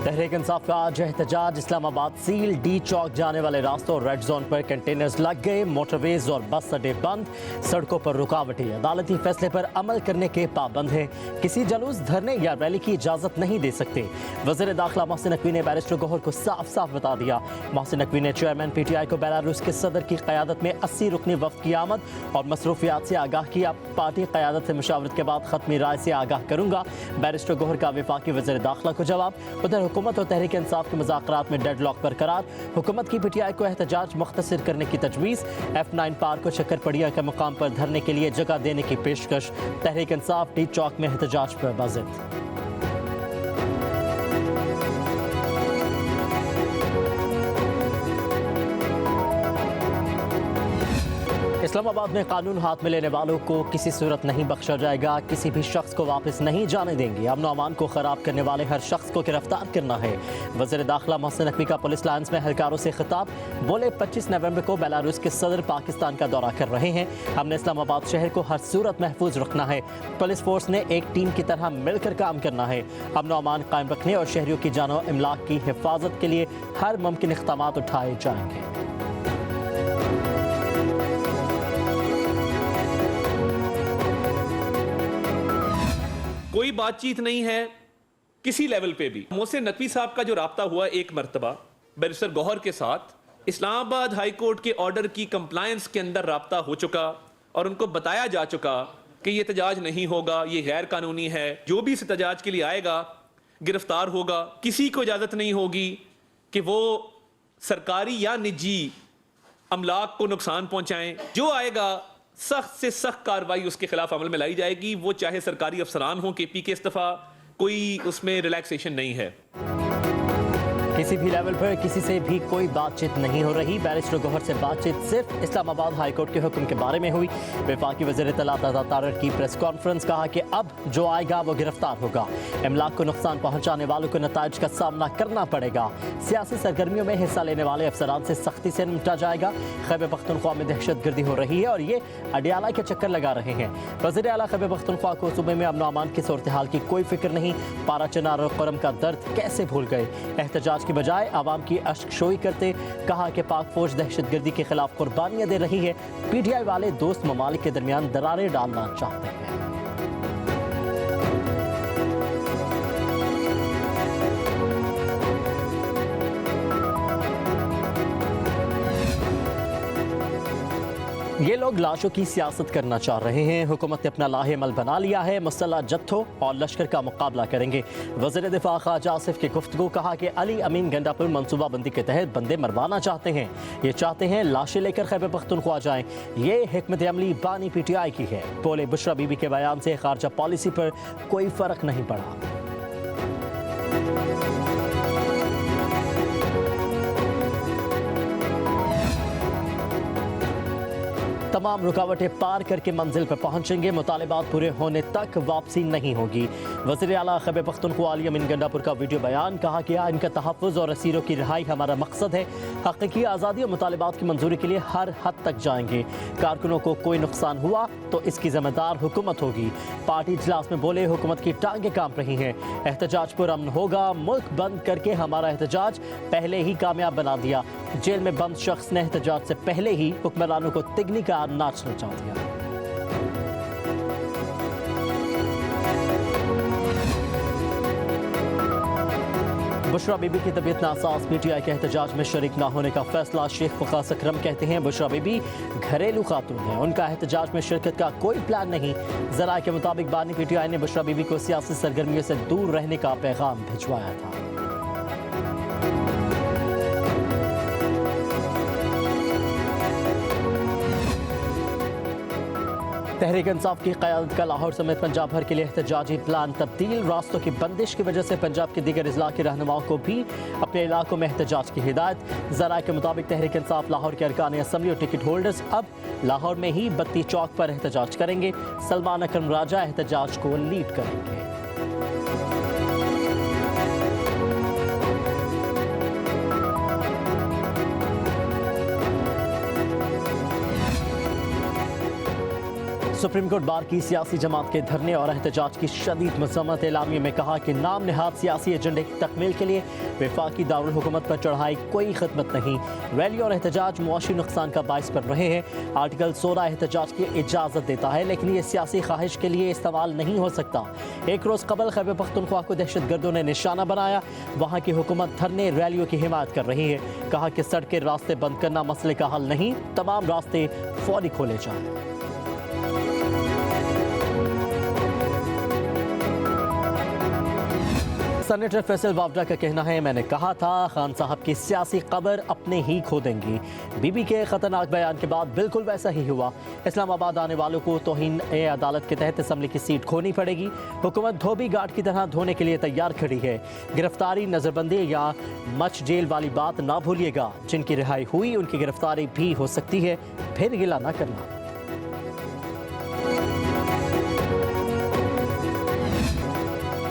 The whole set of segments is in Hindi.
तहरीक इंसाफ का आज एहतजाज। इस्लामाबाद सील, डी चौक जाने वाले रास्तों और रेड जोन पर कंटेनर्स लग गए। मोटरवेज और बस अड्डे बंद, सड़कों पर रुकावटें। अदालती फैसले पर अमल करने के पाबंद हैं। किसी जलूस, धरने या रैली की इजाजत नहीं दे सकते। वज़ीर दाखिला मोहसिन नकवी ने बैरिस्टर गौहर को साफ साफ बता दिया। मोहसिन नकवी ने चेयरमैन PTI को बेलारूस के सदर की क़यादत में 80 रुकनी वफ़द की आमद और मसरूफियात से आगाह किया। पार्टी क़यादत से मुशावरत के बाद ख़त्मी राय से आगाह करूँगा। बैरिस्टर गौहर का वफाकी वज़ीर दाखिला को जवाब। उधर हुकूमत और तहरीक इंसाफ के मुज़ाकरात में डेडलॉक बरकरार। हुकूमत की PTI को एहतजाज मुख्तसर करने की तजवीज़। F9 पार्क को शक्करपड़िया के मुकाम पर धरने के लिए जगह देने की पेशकश। तहरीक इंसाफ डी चौक में एहतजाज पर बाज़िद। इस्लामाबाद में कानून हाथ में लेने वालों को किसी सूरत नहीं बख्शा जाएगा। किसी भी शख्स को वापस नहीं जाने देंगे। अमन व अमान को खराब करने वाले हर शख्स को गिरफ्तार करना है। वज़ीर दाखिला मोहसिन नकवी का पुलिस लाइन्स में एहलकारों से खिताब। बोले 25 नवंबर को बेलारूस के सदर पाकिस्तान का दौरा कर रहे हैं। हमने इस्लामाबाद शहर को हर सूरत महफूज रखना है। पुलिस फोर्स ने एक टीम की तरह मिलकर काम करना है। अमन व अमान कायम रखने और शहरियों की जानो इमलाक की हिफाजत के लिए हर मुमकिन इक़दाम उठाए जाएंगे। कोई बातचीत नहीं है किसी लेवल पे भी। मोहसिन नकवी साहब का जो राब्ता हुआ एक मरतबा बैरिस्टर गौहर के साथ, इस्लामाबाद हाई कोर्ट के ऑर्डर की कंप्लायंस के अंदर राब्ता हो चुका और उनको बताया जा चुका कि ये एहतजाज नहीं होगा, ये गैर कानूनी है। जो भी इस एहतजाज के लिए आएगा गिरफ्तार होगा। किसी को इजाजत नहीं होगी कि वो सरकारी या निजी अमलाक को नुकसान पहुंचाएं। जो आएगा सख्त से सख्त कार्रवाई उसके खिलाफ अमल में लाई जाएगी। वो चाहे सरकारी अफसरान हो, KP के इस्तीफा, कोई उसमें रिलैक्सेशन नहीं है। किसी भी लेवल पर किसी से भी कोई बातचीत नहीं हो रही। बैरिस्टर गौहर से बातचीत सिर्फ इस्लामाबाद हाई कोर्ट के हुक्म के बारे में हुई। वफाकी वज़ीर इत्तलात तारर की प्रेस कॉन्फ्रेंस। कहा कि अब जो आएगा वो गिरफ्तार होगा। इमलाक को नुकसान पहुंचाने वालों को नताइज का सामना करना पड़ेगा। सियासी सरगर्मियों में हिस्सा लेने वाले अफसरान से सख्ती से निपटा जाएगा। खैबर पख्तूनख्वा में दहशतगर्दी हो रही है और ये अडियाला के चक्कर लगा रहे हैं। वज़ीर आला खैबर पख्तूनख्वा को सूबे में अमन व अमान की सूरत हाल की कोई फिक्र नहीं। पारा चनार और करम का दर्द कैसे भूल गए। एहतजाज की बजाय आवाम की अश्कशोई करते कहा कि पाक फौज दहशतगर्दी के खिलाफ कुर्बानियां दे रही है। PTI वाले दोस्त ममालिक के दरमियान दरारें डालना चाहते हैं। ये लोग लाशों की सियासत करना चाह रहे हैं। हुकूमत ने अपना लाहे-अमल बना लिया है। मुसल्लह जत्थों और लश्कर का मुकाबला करेंगे। वज़ीर दिफा ख्वाजा आसिफ की गुफ्तगू। कहा कि अली अमीन गंडापुर मनसूबाबंदी के तहत बंदे मरवाना चाहते हैं। ये चाहते हैं लाशें लेकर खैबर पख्तूनख्वा जाएं। ये हिकमत अमली बानी PTI की है। बोले बुशरा बीबी के बयान से खारजा पॉलिसी पर कोई फ़र्क नहीं पड़ा। तमाम रुकावटें पार करके मंजिल पर पहुंचेंगे। मुतालिबात पूरे होने तक वापसी नहीं होगी। वज़ीर आला खैबर पख्तूनख्वा अली अमीन गंडापुर का वीडियो बयान। कहा कि इनका तहफ़्फ़ुज़ और असीरों की रिहाई हमारा मकसद है। हक़ीक़ी आज़ादी और मुतालिबात की मंजूरी के लिए हर हद तक जाएंगे। कारकुनों को कोई नुकसान हुआ तो इसकी ज़िम्मेदार हुकूमत होगी। पार्टी इजलास में बोले हुकूमत की टांगें कांप रही हैं। एहतजाज पर अमन होगा। मुल्क बंद करके हमारा एहतजाज पहले ही कामयाब बना दिया। जेल में बंद शख्स ने एहतजाज से पहले ही हुक्मरानों को तिगनी का नाचना चाह दिया। बुशरा बीबी की तबीयत नासाज। PTI के एहतजाज में शरीक न होने का फैसला। शेख वकास अकरम कहते हैं बुशरा बीबी घरेलू खातून है, उनका एहतजाज में शिरकत का कोई प्लान नहीं। ज़राए के मुताबिक बानी PTI ने बुशरा बीबी को सियासी सरगर्मियों से दूर रहने का पैगाम भिजवाया था। तहरीक इंसाफ की क़यादत का लाहौर समेत पंजाब भर के लिए एहतजाजी प्लान तब्दील। रास्तों की बंदिश की वजह से पंजाब के दीगर अजला के रहनुमाओं को भी अपने इलाकों में एहतजाज की हिदायत। ज़राए के मुताबिक तहरीक इंसाफ लाहौर के अरकान असम्बली और टिकट होल्डर्स अब लाहौर में ही बत्ती चौक पर एहतजाज करेंगे। सलमान अकरम राजा एहतजाज को लीड करेंगे। सुप्रीम कोर्ट बार की सियासी जमात के धरने और एहतजाज की शदीद मजम्मत। एलामिया में कहा कि नाम निहाद सियासी एजेंडे की तकमील के लिए वफाकी दारुल हुकूमत पर चढ़ाई कोई खिदमत नहीं। रैली और एहतजाज मुआशी नुकसान का बाइस बन रहे हैं। आर्टिकल 16 एहतजाज की इजाज़त देता है, लेकिन ये सियासी ख्वाहिश के लिए इस्तेमाल नहीं हो सकता। एक रोज़ कबल खैबर पख्तूनख्वा को दहशतगर्दों ने निशाना बनाया। वहाँ की हुकूमत धरने रैलियों की हिमायत कर रही है। कहा कि सड़कें रास्ते बंद करना मसले का हल नहीं, तमाम रास्ते फौरी खोले जाएं। सेनेटर फैसल वावडा का कहना है, मैंने कहा था खान साहब की सियासी कब्र अपने ही खोदेंगी। बीबी के खतरनाक बयान के बाद बिल्कुल वैसा ही हुआ। इस्लामाबाद आने वालों को तौहीन अदालत के तहत असम्बली की सीट खोनी पड़ेगी। हुकूमत धोबी घाट की तरह धोने के लिए तैयार खड़ी है। गिरफ्तारी, नजरबंदी या मच जेल वाली बात ना भूलिएगा। जिनकी रिहाई हुई उनकी गिरफ्तारी भी हो सकती है, फिर गिला ना करना।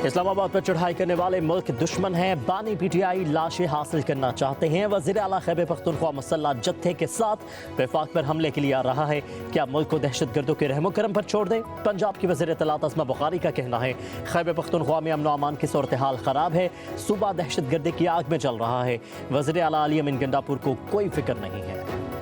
इस्लामाबाद पर चढ़ाई करने वाले मुल्क दुश्मन हैं। बानी पीटीआई लाशें हासिल करना चाहते हैं। वज़ीर आला खैबर पख्तूनख्वा मुसल्लह जत्थे के साथ वफाक पर हमले के लिए आ रहा है। क्या मुल्क को दहशतगर्दों के रहमो करम पर छोड़ दें? पंजाब की वज़ीर इत्तलात अस्मा बुखारी का कहना है, खैबर पख्तूनख्वा में अमन अमान की सूरत हाल ख़राब है। सूबा दहशतगर्दी की आग में जल रहा है। वज़ीर आला अली अमीन गंडापुर को कोई फिक्र नहीं है।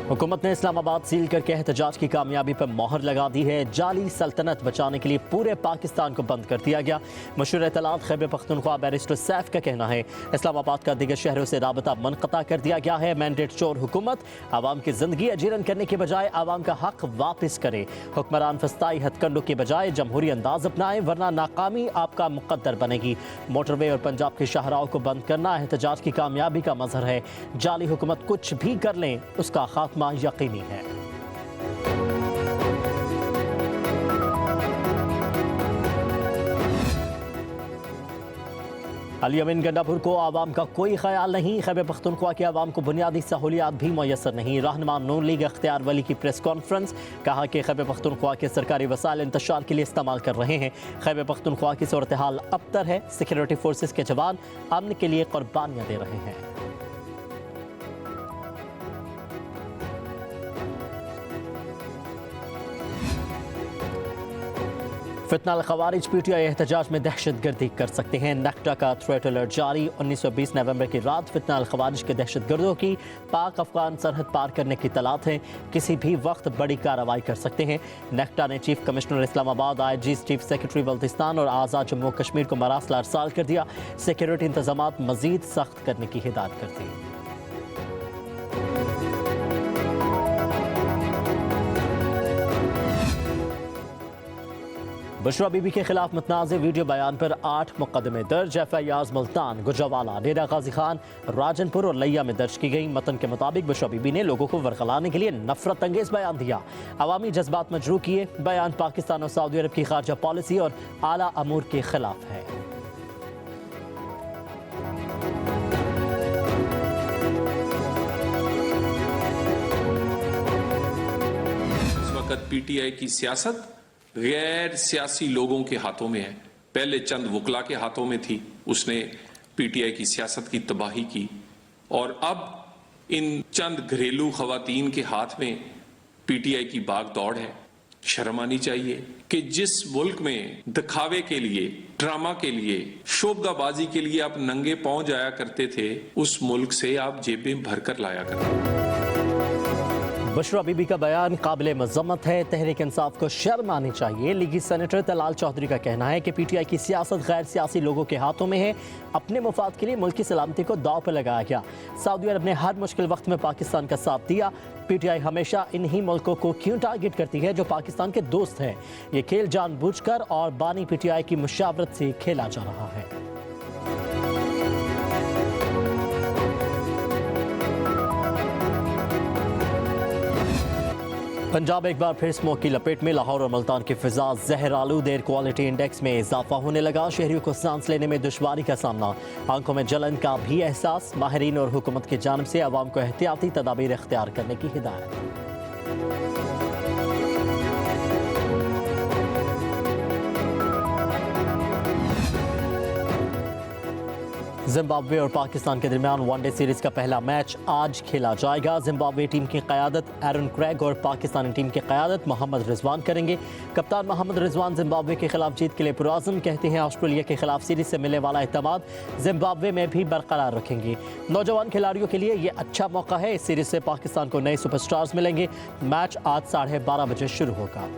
हुकूमत ने इस्लामाबाद सील करके एहतजाज की कामयाबी पर मोहर लगा दी है। जाली सल्तनत बचाने के लिए पूरे पाकिस्तान को बंद कर दिया गया। मशहूर इत्तलात खैबर पख्तूनख्वा बैरिस्टर सैफ का कहना है, इस्लामाबाद का दीगर शहरों से राबता मुनक़ता कर दिया गया है। मैंडेट चोर हुकूमत आवाम की जिंदगी अजीरन करने के बजाय आवाम का हक वापस करे। हुक्मरान फस्ताई हथकंडों के बजाय जमहूरी अंदाज अपनाएं, वरना नाकामी आपका मुकद्दर बनेगी। मोटरवे और पंजाब के शाहराहों को बंद करना एहतजाज की कामयाबी का मजहर है। जाली हुकूमत कुछ भी कर लें, उसका खात्मा यकीनी है। अली अमीन गंडापुर को आवाम का कोई ख्याल नहीं। खैबर पख्तूनख्वा के आवाम को बुनियादी सहूलियात भी मैसर नहीं। रहनुमा नून लीग अख्तियार वली की प्रेस कॉन्फ्रेंस, कहा कि खैबर पख्तूनख्वा के सरकारी वसाइल इंतशार के लिए इस्तेमाल कर रहे हैं। खैबर पख्तूनख्वा की सूरत हाल अबतर है। सिक्योरिटी फोर्सेस के जवान अमन के लिए कुर्बानियां दे रहे हैं। फितना अल-ख़वारिज पीटीआई एहतजाज में दहशतगर्दी कर सकते हैं। नेक्टा का थ्रेट अलर्ट जारी। 19-20 नवंबर की रात फितना अल-ख़वारिज के दहशतगर्दों की पाक अफगान सरहद पार करने की तलाश है। किसी भी वक्त बड़ी कार्रवाई कर सकते हैं। नेक्टा ने chief commissioner Islamabad, IG, chief secretary Baltistan और आज़ाद जम्मू कश्मीर को मरासला अरसाल कर दिया। सिक्योरिटी इंतजाम मजीद सख्त करने की हिदायत कर दी। बुशरा बीबी के खिलाफ मुतनाज़ वीडियो बयान पर 8 मुकदमे दर्ज। FIR मुल्तान, गुजरावाला, डेरा गाजी खान, राजनपुर और लिया में दर्ज की गई। मतन के मुताबिक बुशरा बीबी ने लोगों को वरगलाने के लिए नफरत अंगेज बयान दिया, अवामी जज्बात मजरू किए। बयान पाकिस्तान और सऊदी अरब की खारजा पॉलिसी और आला अमूर के खिलाफ है। इस वक्त PTI की सियासत गैर सियासी लोगों के हाथों में है। पहले चंद वकला के हाथों में थी, उसने PTI की सियासत की तबाही की, और अब इन चंद घरेलू खवातीन के हाथ में PTI की भाग दौड़ है। शर्म आनी चाहिए कि जिस मुल्क में दिखावे के लिए, ड्रामा के लिए, शोबदाबाजी के लिए आप नंगे पांव जाया करते थे, उस मुल्क से आप जेबें भरकर लाया करते। बुशरा बीबी का बयान काबिल मजम्मत है। तहरीक इंसाफ को शर्म आनी चाहिए। लीगी सेनेटर तलाल चौधरी का कहना है कि PTI की सियासत गैर सियासी लोगों के हाथों में है। अपने मुफाद के लिए मुल्क की सलामती को दाव पर लगाया गया। सऊदी अरब ने हर मुश्किल वक्त में पाकिस्तान का साथ दिया। PTI हमेशा इन्हीं मुल्कों को क्यों टारगेट करती है जो पाकिस्तान के दोस्त हैं? ये खेल जानबूझकर और बानी PTI की मुशावरत से खेला जा रहा है। पंजाब एक बार फिर स्मोक की लपेट में। लाहौर और मुल्तान की फिजा जहर आलूद। एयर क्वालिटी इंडेक्स में इजाफा होने लगा। शहरियों को सांस लेने में दुश्वारी का सामना, आंखों में जलन का भी एहसास। माहिरीन और हुकूमत की जानिब से अवाम को एहतियाती तदाबीर इख्तियार करने की हिदायत। जिम्बाब्वे और पाकिस्तान के दरमियान वनडे सीरीज का पहला मैच आज खेला जाएगा। जिम्बाब्वे टीम की क़यादत एरन क्रेग और पाकिस्तानी टीम की क़यादत मोहम्मद रिजवान करेंगे। कप्तान मोहम्मद रिजवान जिम्बाब्वे के खिलाफ जीत के लिए पुरअज़्म, कहते हैं ऑस्ट्रेलिया के खिलाफ सीरीज से मिलने वाला एतमाद जिम्बाब्वे में भी बरकरार रखेंगे। नौजवान खिलाड़ियों के लिए ये अच्छा मौका है। इस सीरीज से पाकिस्तान को नए सुपरस्टार्स मिलेंगे। मैच आज 12:30 बजे शुरू होगा।